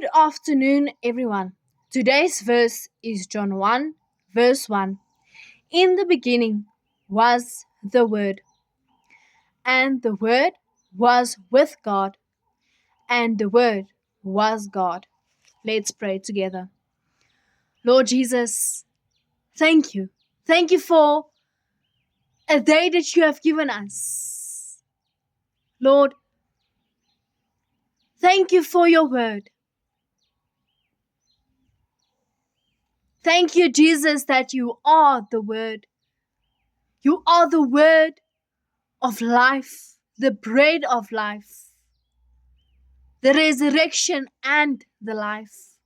Good afternoon, everyone. Today's verse is John 1, verse 1. In the beginning was the Word, and the Word was with God, and the Word was God. Let's pray together. Lord Jesus, thank you. Thank you for a day that you have given us. Lord, thank you for your Word. Thank you, Jesus, that you are the Word. You are the Word of life, the bread of life, the resurrection and the life.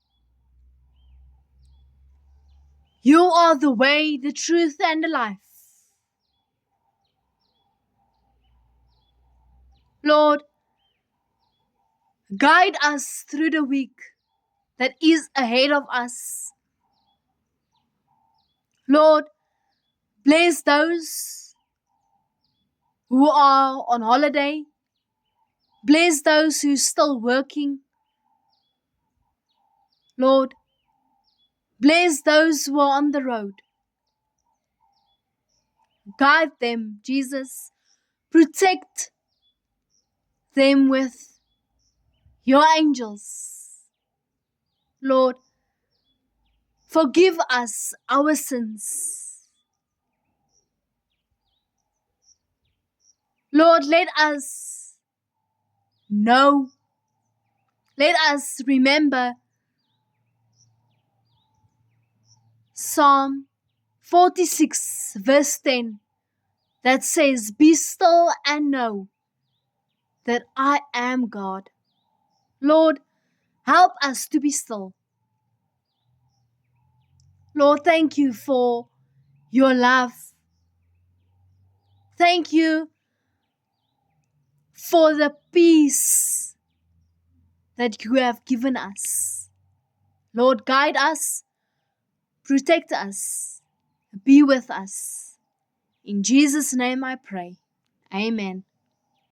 You are the way, the truth, and the life. Lord, guide us through the week that is ahead of us. Lord, bless those who are on holiday. Bless those who are still working. Lord, bless those who are on the road. Guide them, Jesus. Protect them with your angels. Lord, forgive us our sins. Lord, let us know, let us remember Psalm 46 verse 10 that says, "Be still and know that I am God." Lord, help us to be still. Lord, thank you for your love. Thank you for the peace that you have given us. Lord, guide us, protect us, be with us. In Jesus' name I pray. Amen.